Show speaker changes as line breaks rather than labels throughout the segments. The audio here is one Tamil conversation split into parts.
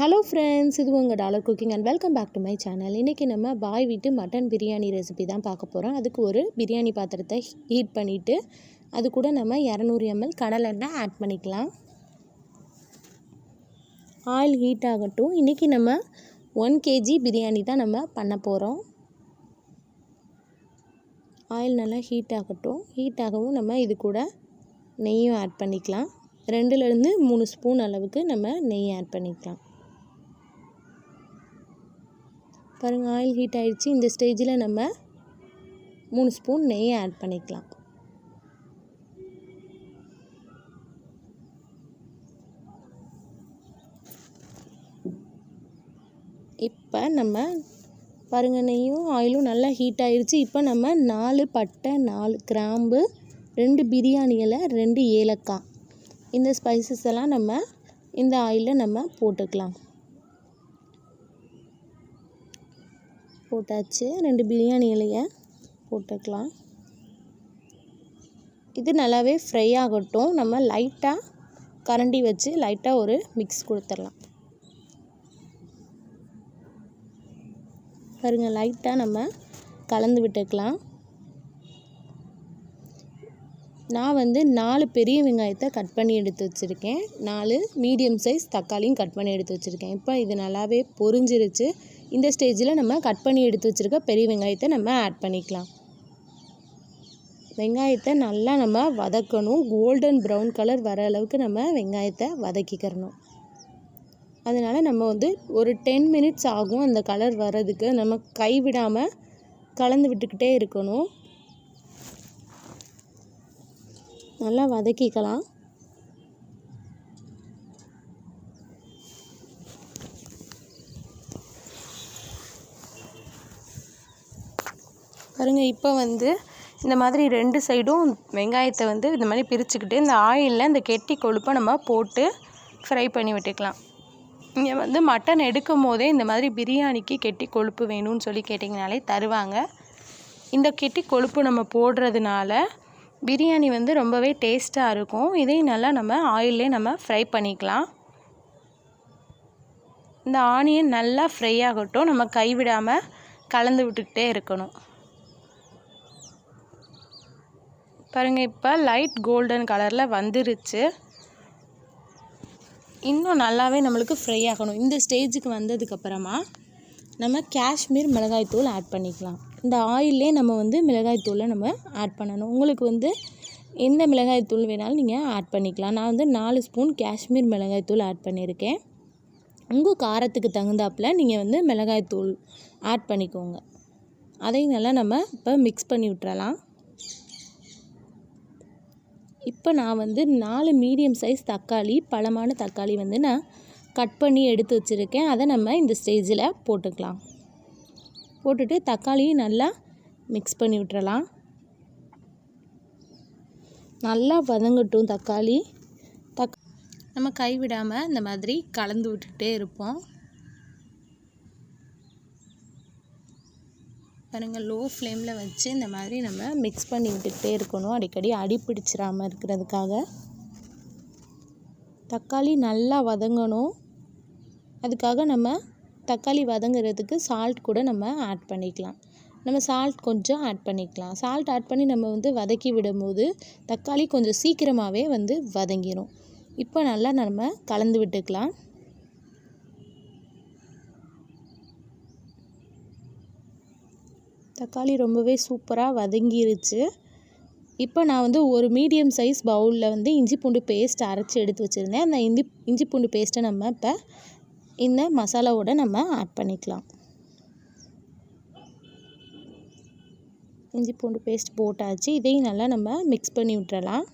ஹலோ ஃப்ரெண்ட்ஸ், இது உங்கள் dollar cooking and welcome back to my channel. இன்றைக்கி நம்ம பாய் வீட்டு மட்டன் பிரியாணி ரெசிபி தான் பார்க்க போகிறோம். அதுக்கு ஒரு பிரியாணி பாத்திரத்தை ஹீட் பண்ணிவிட்டு அது கூட நம்ம 200 ml கடலெண்ணெய் ஆட் பண்ணிக்கலாம். ஆயில் ஹீட் ஆகட்டும். இன்றைக்கி நம்ம 1 kg பிரியாணி தான் நம்ம பண்ண போகிறோம். ஆயில் நல்லா ஹீட் ஆகட்டும். ஹீட் ஆகவும் நம்ம இது கூட நெய்யும் ஆட் பண்ணிக்கலாம். 2லேருந்து 3 ஸ்பூன் அளவுக்கு நம்ம நெய் ஆட் பண்ணிக்கலாம். பாருங்கள், ஆயில் ஹீட் ஆகிடுச்சு. இந்த ஸ்டேஜில் நம்ம 3 ஸ்பூன் நெய் ஆட் பண்ணிக்கலாம். இப்போ நம்ம பாருங்கள், நெய்யும் ஆயிலும் நல்லா ஹீட் ஆகிடுச்சு. இப்போ நம்ம 4 பட்டை, 4 கிராம்பு, 2 பிரியாணி இலை, 2 ஏலக்காய், இந்த ஸ்பைசஸ் எல்லாம் நம்ம இந்த ஆயிலில் நம்ம போட்டுக்கலாம். போட்டாச்சு. 2 பிரியாணி இலையை போட்டுக்கலாம். இது நல்லாவே ஃப்ரை ஆகட்டும். நம்ம லைட்டாக கரண்டி வச்சு லைட்டாக ஒரு மிக்ஸ் கொடுத்துடலாம். பாருங்கள், லைட்டாக நம்ம கலந்து விட்டுக்கலாம். நான் 4 பெரிய வெங்காயத்தை கட் பண்ணி எடுத்து வச்சுருக்கேன். 4 மீடியம் சைஸ் தக்காளியும் கட் பண்ணி எடுத்து வச்சுருக்கேன். இப்போ இது நல்லாவே பொரிஞ்சிருச்சு. இந்த ஸ்டேஜில் நம்ம கட் பண்ணி எடுத்து வச்சுருக்க பெரிய வெங்காயத்தை நம்ம ஆட் பண்ணிக்கலாம். வெங்காயத்தை நல்லா நம்ம வதக்கணும். கோல்டன் ப்ரௌன் கலர் வர அளவுக்கு நம்ம வெங்காயத்தை வதக்கிக்கிறணும். அதனால் நம்ம ஒரு 10 மினிட்ஸ் ஆகும் அந்த கலர் வர்றதுக்கு. நம்ம கைவிடாமல் கலந்து விட்டுக்கிட்டே இருக்கணும். நல்லா வதக்கிக்கலாம். பாருங்கள், இப்போ இந்த மாதிரி 2 சைடும் வெங்காயத்தை இந்த மாதிரி பிரிச்சுக்கிட்டு இந்த ஆயிலில் இந்த கெட்டி கொழுப்பை நம்ம போட்டு ஃப்ரை பண்ணி விட்டுக்கலாம். இங்கே மட்டன் எடுக்கும் போதே இந்த மாதிரி பிரியாணிக்கு கெட்டி கொழுப்பு வேணும்னு சொல்லி கேட்டிங்கனாலே தருவாங்க. இந்த கெட்டி கொழுப்பு நம்ம போடுறதுனால பிரியாணி ரொம்பவே டேஸ்ட்டாக இருக்கும். இதையும் நல்லா நம்ம ஆயிலே நம்ம ஃப்ரை பண்ணிக்கலாம். இந்த ஆனியன் நல்லா ஃப்ரை ஆகட்டும். நம்ம கைவிடாமல் கலந்து விட்டுக்கிட்டே இருக்கணும். பாருங்கள், இப்போ லைட் கோல்டன் கலரில் வந்துருச்சு. இன்னும் நல்லாவே நம்மளுக்கு ஃப்ரை ஆகணும். இந்த ஸ்டேஜுக்கு வந்ததுக்கப்புறமா நம்ம காஷ்மீர் மிளகாய்த்தூள் ஆட் பண்ணிக்கலாம். இந்த ஆயிலே நம்ம மிளகாய்த்தூளை நம்ம ஆட் பண்ணணும். உங்களுக்கு எந்த மிளகாய்த்தூள் வேணாலும் நீங்கள் ஆட் பண்ணிக்கலாம். நான் 4 ஸ்பூன் காஷ்மீர் மிளகாய்த்தூள் ஆட் பண்ணியிருக்கேன். உங்கள் காரத்துக்கு தகுந்தாப்பில் நீங்கள் மிளகாய்த்தூள் ஆட் பண்ணிக்கோங்க. அதையும் நல்லா நம்ம இப்போ மிக்ஸ் பண்ணி விட்டுறலாம். இப்போ நான் 4 மீடியம் சைஸ் தக்காளி, பழமான தக்காளி நான் கட் பண்ணி எடுத்து வச்சுருக்கேன். அதை நம்ம இந்த ஸ்டேஜில் போட்டுக்கலாம். போட்டுட்டு தக்காளியும் நல்லா மிக்ஸ் பண்ணி விட்டுறலாம். நல்லா வதங்கட்டும் தக்காளி. நம்ம கைவிடாமல் இந்த மாதிரி கலந்து விட்டுகிட்டே இருப்போம். பாருங்கள், லோ ஃப்ளேமில் வச்சு இந்த மாதிரி நம்ம மிக்ஸ் பண்ணி விட்டுக்கிட்டே இருக்கணும். அடிக்கடி அடி பிடிச்சிடாமல் இருக்கிறதுக்காக. தக்காளி நல்லா வதங்கணும். அதுக்காக நம்ம தக்காளி வதங்குறதுக்கு சால்ட் கூட நம்ம ஆட் பண்ணிக்கலாம். நம்ம சால்ட் கொஞ்சம் ஆட் பண்ணிக்கலாம். சால்ட் ஆட் பண்ணி நம்ம வதக்கி விடும்போது தக்காளி கொஞ்சம் சீக்கிரமாகவே வதங்கிடும். இப்போ நல்லா நம்ம கலந்து விட்டுக்கலாம். தக்காளி ரொம்பவே சூப்பராக வதங்கிருச்சு. இப்போ நான் ஒரு மீடியம் சைஸ் பவுலில் இஞ்சி பூண்டு பேஸ்ட் அரைச்சி எடுத்து வச்சுருந்தேன். அந்த இஞ்சி பூண்டு பேஸ்ட்டை நம்ம இப்போ இந்த மசாலாவோட நம்ம ஆட் பண்ணிக்கலாம். இஞ்சி பூண்டு பேஸ்ட் போட்டாச்சு. இதையும் நல்லா நம்ம மிக்ஸ் பண்ணி விட்டுறலாம்.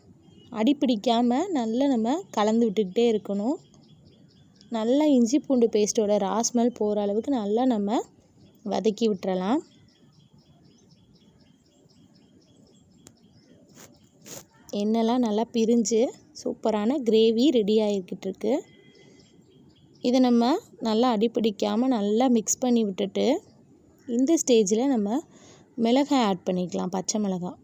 அடி பிடிக்காமல் நல்லா நம்ம கலந்து விட்டுக்கிட்டே இருக்கணும். நல்லா இஞ்சி பூண்டு பேஸ்ட்டோட ஸ்மெல் போகிற அளவுக்கு நல்லா நம்ம வதக்கி விட்டுறலாம். எண்ணெய்லாம் நல்லா பிரிஞ்சு சூப்பரான கிரேவி ரெடி ஆகிக்கிட்டுருக்கு. இதை நம்ம நல்லா அடிப்பிடிக்காமல் நல்லா மிக்ஸ் பண்ணி விட்டுட்டு இந்த ஸ்டேஜில் நம்ம மிளகாய் ஆட் பண்ணிக்கலாம். பச்சை மிளகாய்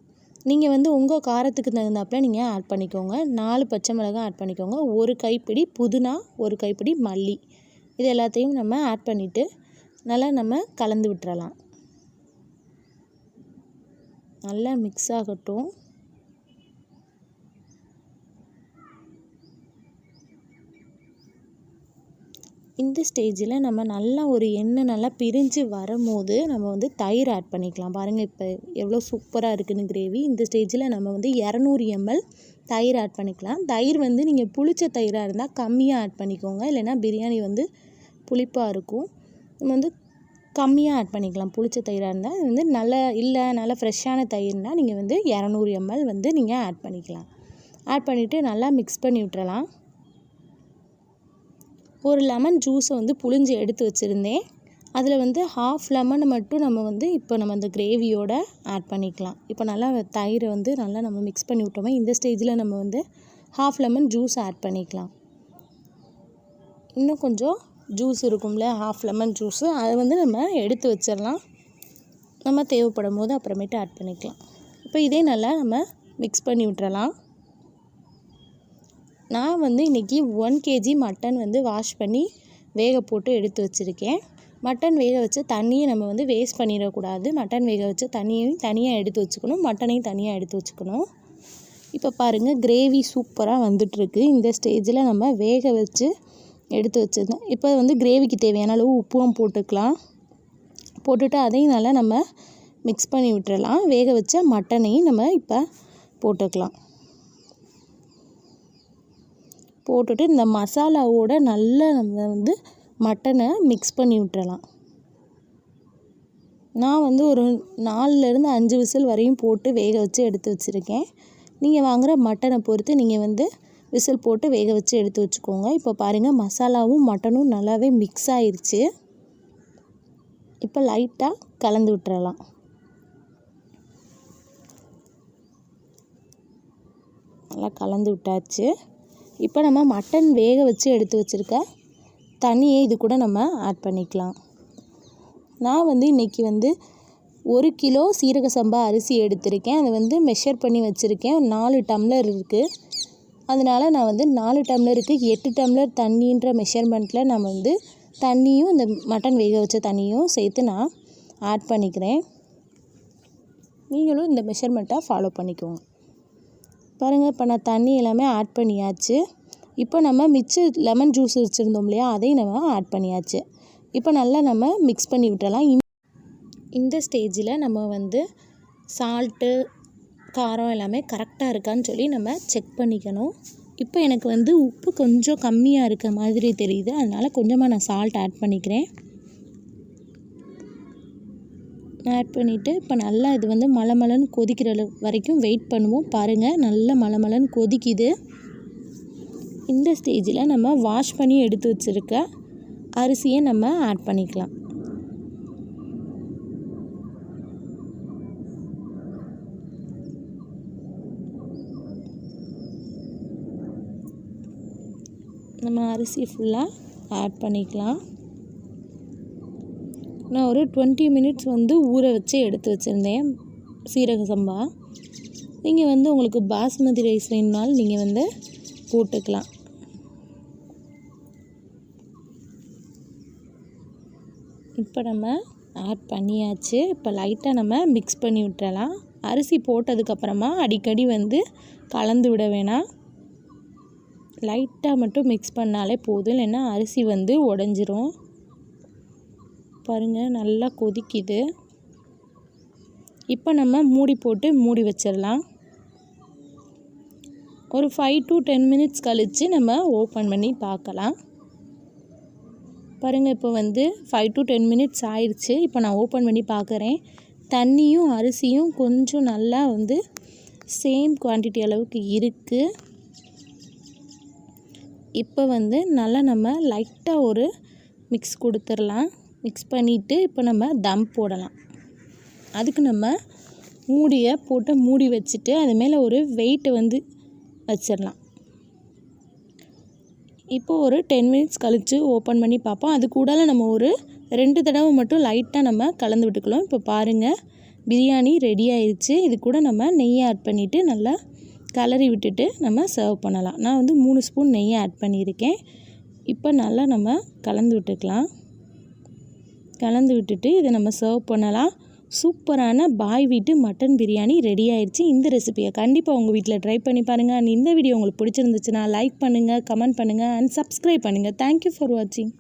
நீங்கள் உங்கள் காரத்துக்கு தகுந்தாப்பில் நீங்கள் ஆட் பண்ணிக்கோங்க. 4 பச்சை மிளகாய் ஆட் பண்ணிக்கோங்க. 1 கைப்பிடி புதினா, 1 கைப்பிடி மல்லி இது எல்லாத்தையும் நம்ம ஆட் பண்ணிவிட்டு நல்லா நம்ம கலந்து விட்டுறலாம். நல்லா மிக்ஸ் ஆகட்டும். இந்த ஸ்டேஜில் நம்ம நல்லா ஒரு எண்ணெய் நல்லா பிரிஞ்சு வரும்போது நம்ம வந்து தயிர் ஆட் பண்ணிக்கலாம். பாருங்கள் இப்போ எவ்வளோ சூப்பராக இருக்குதுன்னு கிரேவி. இந்த ஸ்டேஜில் நம்ம வந்து 200 ml தயிர் ஆட் பண்ணிக்கலாம். தயிர் வந்து நீங்கள் புளிச்ச தயிராக இருந்தால் கம்மியாக ஆட் பண்ணிக்கோங்க, இல்லைன்னா பிரியாணி வந்து புளிப்பாக இருக்கும். நம்ம வந்து கம்மியாக ஆட் பண்ணிக்கலாம். புளிச்ச தயிராக இருந்தால் இது வந்து நல்லா ஃப்ரெஷ்ஷான தயிர்னால் நீங்கள் வந்து 200 ml வந்து நீங்கள் ஆட் பண்ணிக்கலாம். ஆட் பண்ணிவிட்டு நல்லா மிக்ஸ் பண்ணி விட்டுறலாம். ஒரு லெமன் ஜூஸை வந்து புழிஞ்சு எடுத்து வச்சுருந்தேன். அதில் வந்து 1/2 லெமன் மட்டும் நம்ம வந்து இப்போ நம்ம அந்த கிரேவியோட ஆட் பண்ணிக்கலாம். இப்போ நல்லா தயிரை வந்து நல்லா நம்ம மிக்ஸ் பண்ணி விட்டோமே, இந்த ஸ்டேஜில் நம்ம வந்து 1/2 லெமன் ஜூஸ் ஆட் பண்ணிக்கலாம். இன்னும் கொஞ்சம் ஜூஸ் இருக்கும்ல, 1/2 லெமன் ஜூஸு, அதை வந்து நம்ம எடுத்து வச்சிடலாம். நம்ம தேவைப்படும் போது அப்புறமேட்டு ஆட் பண்ணிக்கலாம். இப்போ இதே நல்லா நம்ம மிக்ஸ் பண்ணி விட்டுறலாம். நான் வந்து இன்றைக்கி 1 kg மட்டன் வந்து வாஷ் பண்ணி வேக போட்டு எடுத்து வச்சுருக்கேன். மட்டன் வேக வச்ச தண்ணியை நம்ம வந்து வேஸ்ட் பண்ணிடக்கூடாது. மட்டன் வேக வச்ச தண்ணியையும் தனியாக எடுத்து வச்சுக்கணும், மட்டனையும் தனியாக எடுத்து வச்சுக்கணும். இப்போ பாருங்கள் கிரேவி சூப்பராக வந்துட்டுருக்கு. இந்த ஸ்டேஜில் நம்ம வேக வச்சு எடுத்து வச்சுருந்தோம். இப்போ வந்து கிரேவிக்கு தேவையான அளவு உப்பும் போட்டுக்கலாம். போட்டுட்டு அதையும் நல்லா நம்ம மிக்ஸ் பண்ணி விட்டுறலாம். வேக வச்ச மட்டனையும் நம்ம இப்போ போட்டுக்கலாம். போட்டுட்டு இந்த மசாலாவோட நல்லா நம்ம வந்து மட்டனை மிக்ஸ் பண்ணி விட்டுறலாம். நான் வந்து ஒரு 4லேருந்து 5 விசில் வரையும் போட்டு வேக வச்சு எடுத்து வச்சுருக்கேன். நீங்கள் வாங்குகிற மட்டனை பொறுத்து நீங்கள் வந்து விசில் போட்டு வேக வச்சு எடுத்து வச்சுக்கோங்க. இப்போ பாருங்கள் மசாலாவும் மட்டனும் நல்லாவே மிக்ஸ் ஆயிடுச்சு. இப்போ லைட்டாக கலந்து விட்டுறலாம். நல்லா கலந்து விட்டாச்சு. இப்போ நம்ம மட்டன் வேக வச்சு எடுத்து வச்சுருக்க தண்ணியை இது கூட நம்ம ஆட் பண்ணிக்கலாம். நான் வந்து இன்றைக்கி வந்து 1 கிலோ சீரக சம்பா அரிசி எடுத்திருக்கேன். அதை வந்து மெஷர் பண்ணி வச்சுருக்கேன். 4 டம்ளர் இருக்குது. அதனால் நான் வந்து 4 டம்ளருக்கு 8 டம்ளர் தண்ணின்ற மெஷர்மெண்ட்டில் நம்ம வந்து தண்ணியும் இந்த மட்டன் வேக வச்ச தண்ணியும் சேர்த்து நான் ஆட் பண்ணிக்கிறேன். நீங்களும் இந்த மெஷர்மெண்ட்டை ஃபாலோ பண்ணிக்கோங்க. பாருங்கள் இப்போ நான் தண்ணி எல்லாமே ஆட் பண்ணியாச்சு. இப்போ நம்ம மிச்சம் லெமன் ஜூஸ் வச்சுருந்தோம் இல்லையா, அதையும் நம்ம ஆட் பண்ணியாச்சு. இப்போ நல்லா நம்ம மிக்ஸ் பண்ணி விட்டுறலாம். இந்த ஸ்டேஜில் நம்ம வந்து சால்ட்டு காரம் எல்லாமே கரெக்டாக இருக்கான்னு சொல்லி நம்ம செக் பண்ணிக்கணும். இப்போ எனக்கு வந்து உப்பு கொஞ்சம் கம்மியாக இருக்க மாதிரி தெரியுது, அதனால் கொஞ்சமாக நான் சால்ட் ஆட் பண்ணிக்கிறேன். ஆட் பண்ணிவிட்டு இப்போ நல்லா இது வந்து மலமலன்னு கொதிக்கிற வரைக்கும் வெயிட் பண்ணுவோம். பாருங்கள் நல்லா மலமலன்னு கொதிக்குது. இந்த ஸ்டேஜில் நம்ம வாஷ் பண்ணி எடுத்து வச்சுருக்க அரிசியை நம்ம ஆட் பண்ணிக்கலாம். நம்ம அரிசி ஃபுல்லாக ஆட் பண்ணிக்கலாம். நான் ஒரு 20 மினிட்ஸ் வந்து ஊற வச்சு எடுத்து வச்சுருந்தேன் சீரக சம்பா. நீங்கள் வந்து உங்களுக்கு பாஸ்மதி ரைஸ் வேணுனாலும் நீங்கள் வந்து போட்டுக்கலாம். இப்போ நம்ம ஆட் பண்ணியாச்சு. இப்போ லைட்டாக நம்ம மிக்ஸ் பண்ணி விட்டுறலாம். அரிசி போட்டதுக்கப்புறமா அடிக்கடி வந்து கலந்து விட வேணாம். லைட்டாக மட்டும் மிக்ஸ் பண்ணாலே போதும், இல்லைன்னா அரிசி வந்து உடஞ்சிரும். பாருங்கள் நல்லா கொதிக்குது. இப்போ நம்ம மூடி போட்டு மூடி வச்சிடலாம். ஒரு 5 to 10 மினிட்ஸ் கழித்து நம்ம ஓப்பன் பண்ணி பார்க்கலாம். பாருங்கள் இப்போ வந்து 5 to 10 மினிட்ஸ் ஆயிடுச்சு. இப்போ நான் ஓப்பன் பண்ணி பார்க்குறேன். தண்ணியும் அரிசியும் கொஞ்சம் நல்லா வந்து சேம் குவான்டிட்டி அளவுக்கு இருக்குது. இப்போ வந்து நல்லா நம்ம லைட்டாக ஒரு மிக்ஸ் கொடுத்துடலாம். மிக்ஸ் பண்ணிவிட்டு இப்போ நம்ம தம் போடலாம். அதுக்கு நம்ம மூடியை போட்டு மூடி வச்சுட்டு அது மேலே ஒரு வெயிட்டை வந்து வச்சிடலாம். இப்போது ஒரு 10 மினிட்ஸ் கழித்து ஓப்பன் பண்ணி பார்ப்போம். அது கூட நம்ம ஒரு 2 தடவை மட்டும் லைட்டாக நம்ம கலந்து விட்டுக்கலாம். இப்போ பாருங்கள் பிரியாணி ரெடி ஆயிடுச்சு. இது கூட நம்ம நெய் ஆட் பண்ணிவிட்டு நல்லா கலரி விட்டுட்டு நம்ம சர்வ் பண்ணலாம். நான் வந்து 3 ஸ்பூன் நெய் ஆட் பண்ணியிருக்கேன். இப்போ நல்லா நம்ம கலந்து விட்டுக்கலாம். கலந்து விட்டுட்டு இதை நம்ம சர்வ் பண்ணலாம். சூப்பரான பாய் வீட்டு மட்டன் பிரியாணி ரெடி ஆயிடுச்சு. இந்த ரெசிபியை கண்டிப்பாக உங்கள் வீட்டில் ட்ரை பண்ணி பாருங்கள். அண்ட் இந்த வீடியோ உங்களுக்கு பிடிச்சிருந்துச்சுன்னா லைக் பண்ணுங்கள், கமெண்ட் பண்ணுங்கள் அண்ட் சப்ஸ்கிரைப் பண்ணுங்கள். தேங்க்யூ ஃபார் வாட்சிங்.